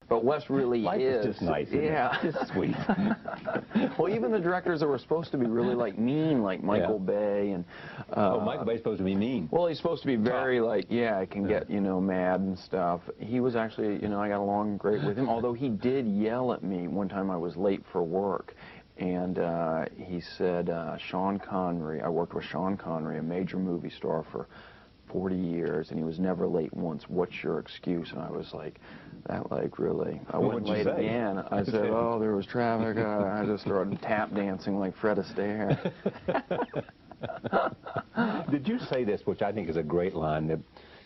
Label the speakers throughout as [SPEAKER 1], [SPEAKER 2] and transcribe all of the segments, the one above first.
[SPEAKER 1] But Wes really
[SPEAKER 2] Life is just nice, isn't
[SPEAKER 1] yeah.
[SPEAKER 2] it? Just sweet.
[SPEAKER 1] Well, even the directors that were supposed to be really like mean, like Michael Bay and.
[SPEAKER 2] Oh, Michael Bay's supposed to be mean.
[SPEAKER 1] Well, he's supposed to be very like, yeah, I can get, you know, mad and stuff. He was actually, you know, I got along great with him. Although he did yell at me one time I was late for work. And he said, Sean Connery, I worked with Sean Connery, a major movie star for 40 years, and he was never late once. What's your excuse? And I was like, that like really, I went late again. I said, oh, there was traffic. I just started tap dancing like Fred Astaire.
[SPEAKER 2] Did you say this, which I think is a great line, that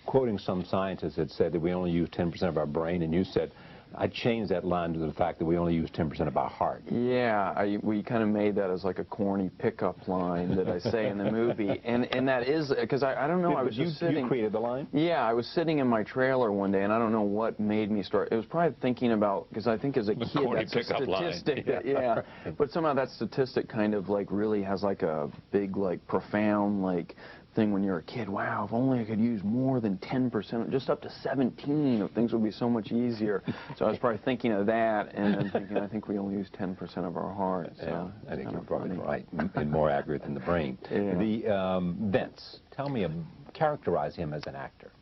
[SPEAKER 2] quoting some scientists had said that we only use 10% of our brain, and you said, I changed that line to the fact that we only use 10% of our heart.
[SPEAKER 1] Yeah, we kind of made that as like a corny pickup line that I say in the movie, and that is because I don't know. I was just sitting.
[SPEAKER 2] You created the line?
[SPEAKER 1] Yeah, I was sitting in my trailer one day, and I don't know what made me start. It was probably thinking about, because I think as a kid that's a statistic. That, yeah, but somehow that statistic kind of like really has like a big like profound like thing when you're a kid. Wow, if only I could use more than 10%, just up to 17, things would be so much easier. So I was probably thinking of that, and then thinking, I think we only use 10% of our heart. So
[SPEAKER 2] yeah, I think you're probably right, and more accurate than the brain.
[SPEAKER 1] Yeah.
[SPEAKER 2] The Vince, tell me, characterize him as an actor.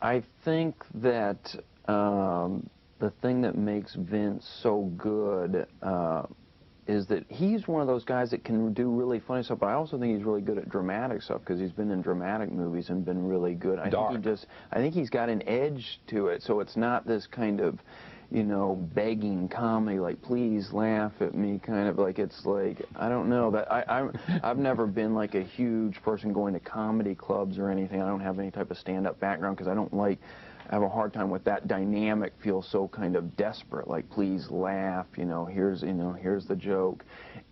[SPEAKER 1] I think that the thing that makes Vince so good is that he's one of those guys that can do really funny stuff, but I also think he's really good at dramatic stuff because he's been in dramatic movies and been really good. I think he's got an edge to it, so it's not this kind of, you know, begging comedy, like please laugh at me, kind of like, it's like, I don't know, that I've never been like a huge person going to comedy clubs or anything. I don't have any type of stand-up background because I don't like, I have a hard time with that dynamic, feels so kind of desperate, like please laugh, you know, here's the joke.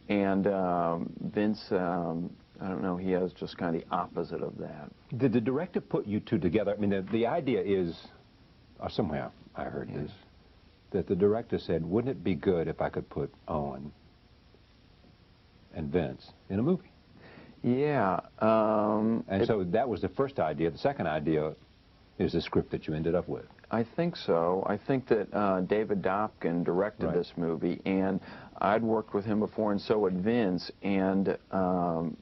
[SPEAKER 1] And Vince, I don't know, he has just kind of the opposite of that.
[SPEAKER 2] Did the director put you two together? I mean, the idea is, or somewhere I heard this, that the director said, wouldn't it be good if I could put Owen and Vince in a movie?
[SPEAKER 1] Yeah.
[SPEAKER 2] And so that was the first idea. The second idea is the script that you ended up with.
[SPEAKER 1] I think so. I think that David Dobkin directed this movie, and I'd worked with him before, and so had Vince, and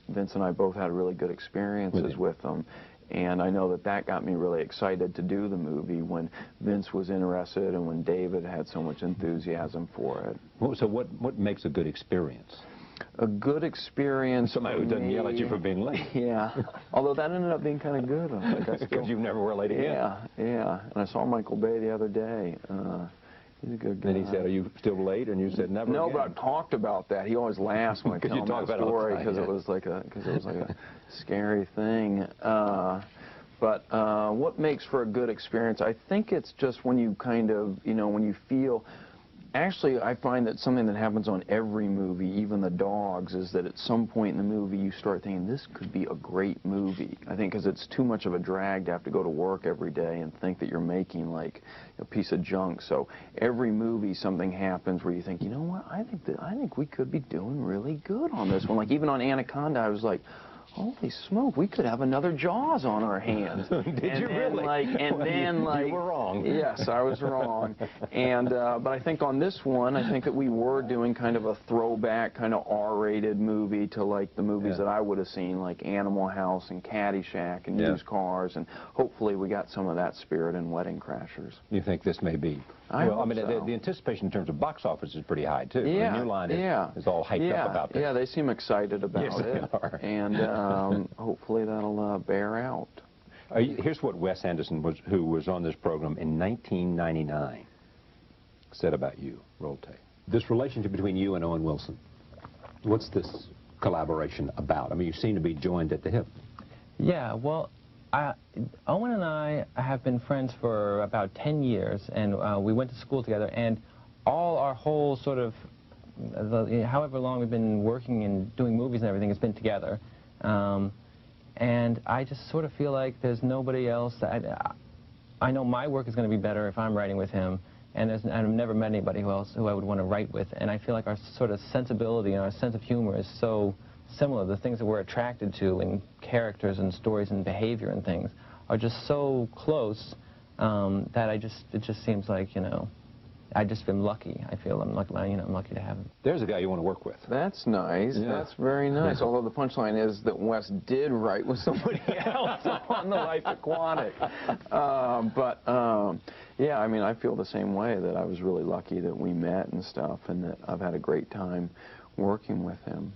[SPEAKER 1] Vince and I both had really good experiences with him. And I know that that got me really excited to do the movie when Vince was interested and when David had so much enthusiasm for it.
[SPEAKER 2] So what makes a good experience?
[SPEAKER 1] A good experience.
[SPEAKER 2] Somebody who doesn't yell at you for being late.
[SPEAKER 1] Yeah. Although that ended up being kind of good.
[SPEAKER 2] Because you never were late again.
[SPEAKER 1] Yeah, yeah. And I saw Michael Bay the other day. He's a good guy.
[SPEAKER 2] And he said, are you still late? And you said, never
[SPEAKER 1] No,
[SPEAKER 2] again.
[SPEAKER 1] but I've talked about that. He always laughs when I tell him that story because it was like a scary thing. But what makes for a good experience? I think it's just when you kind of, you know, when you feel. Actually, I find that something that happens on every movie, even The Dogs, is that at some point in the movie you start thinking, this could be a great movie. I think because it's too much of a drag to have to go to work every day and think that you're making like a piece of junk. So every movie something happens where you think, you know what, I think we could be doing really good on this one. Like even on Anaconda, I was like, holy smoke, we could have another Jaws on our hands.
[SPEAKER 2] Did you really? You were wrong.
[SPEAKER 1] Yes, I was wrong. And but I think on this one, I think that we were doing kind of a throwback, kind of R-rated movie to like the movies that I would have seen, like Animal House and Caddyshack and Used Cars, and hopefully we got some of that spirit in Wedding Crashers.
[SPEAKER 2] You think this may be?
[SPEAKER 1] Well,
[SPEAKER 2] I mean, the anticipation in terms of box office is pretty high, too.
[SPEAKER 1] Yeah,
[SPEAKER 2] the New Line is all hyped up about this.
[SPEAKER 1] Yeah, they seem excited about it.
[SPEAKER 2] Yes, they are.
[SPEAKER 1] And hopefully that'll bear out.
[SPEAKER 2] Here's what Wes Anderson, who was on this program in 1999, said about you. Roll tape. This relationship between you and Owen Wilson, what's this collaboration about? I mean, you seem to be joined at the hip.
[SPEAKER 3] Yeah, well, Owen and I have been friends for about 10 years, and we went to school together, and our whole sort of, however long we've been working and doing movies and everything has been together. And I just sort of feel like there's nobody else that I know my work is going to be better if I'm writing with him, and I've never met anybody else who I would want to write with, and I feel like our sort of sensibility and our sense of humor is so similar. The things that we're attracted to in characters and stories and behavior and things are just so close that it just seems like, you know, I just been lucky. I feel I'm lucky, I'm lucky to have him.
[SPEAKER 2] There's a guy you want to work with.
[SPEAKER 1] That's nice.
[SPEAKER 2] Yeah.
[SPEAKER 1] That's very nice. Although the punchline is that Wes did write with somebody else on The Life Aquatic. Yeah, I mean, I feel the same way, that I was really lucky that we met and stuff, and that I've had a great time working with him.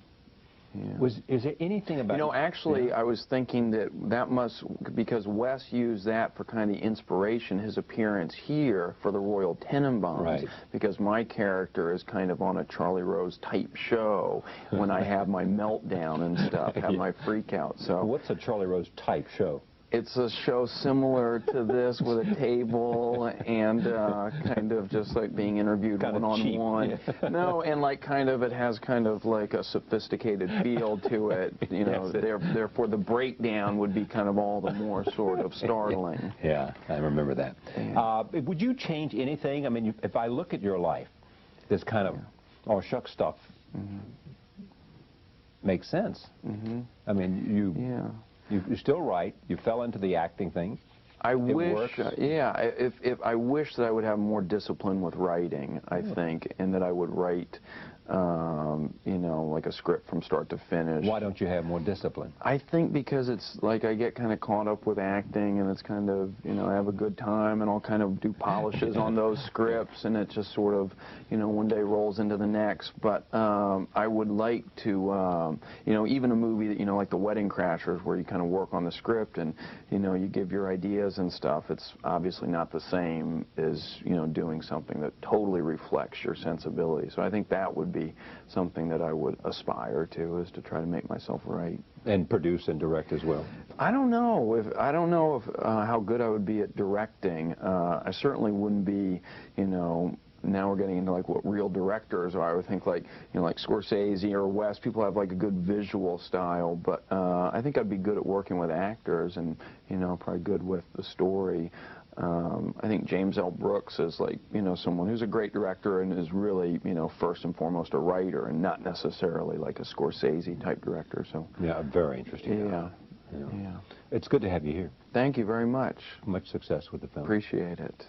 [SPEAKER 1] Yeah.
[SPEAKER 2] Is there anything about...
[SPEAKER 1] You know, actually, yeah. I was thinking that must, because Wes used that for kind of inspiration, his appearance here for the Royal Tenenbaums.
[SPEAKER 2] Right.
[SPEAKER 1] Because my character is kind of on a Charlie Rose type show when I have my meltdown and stuff, have my freak out. So
[SPEAKER 2] what's a Charlie Rose type show?
[SPEAKER 1] It's a show similar to this, with a table and kind of just like being interviewed one-on-one. Yeah. No, and like kind of, it has kind of like a sophisticated feel to it. You know, therefore the breakdown would be kind of all the more sort of startling.
[SPEAKER 2] Yeah, I remember that.
[SPEAKER 1] Yeah.
[SPEAKER 2] Would you change anything? I mean, if I look at your life, this kind of oh shucks stuff makes sense. I mean, you still write. You fell into the acting thing.
[SPEAKER 1] I wish, if I wish that I would have more discipline with writing, I think, and that I would write, you know, like a script from start to finish.
[SPEAKER 2] Why don't you have more discipline?
[SPEAKER 1] I think because it's like I get kind of caught up with acting, and it's kind of, you know, I have a good time, and I'll kind of do polishes on those scripts, and it just sort of, you know, one day rolls into the next. But I would like to, you know, even a movie that, you know, like The Wedding Crashers, where you kind of work on the script and, you know, you give your ideas and stuff. It's obviously not the same as, you know, doing something that totally reflects your sensibility. So I think that would be something that I would aspire to, is to try to make myself right.
[SPEAKER 2] And produce and direct as well.
[SPEAKER 1] I don't know how good I would be at directing. I certainly wouldn't be, you know. Now we're getting into like what real directors are. I would think like, you know, like Scorsese or Wes. People have like a good visual style, but I think I'd be good at working with actors, and, you know, probably good with the story. I think James L. Brooks is like, you know, someone who's a great director and is really, you know, first and foremost a writer, and not necessarily like a Scorsese type director. So
[SPEAKER 2] yeah, very interesting.
[SPEAKER 1] Yeah.
[SPEAKER 2] It's good to have you here.
[SPEAKER 1] Thank you very much.
[SPEAKER 2] Much success with the film.
[SPEAKER 1] Appreciate it.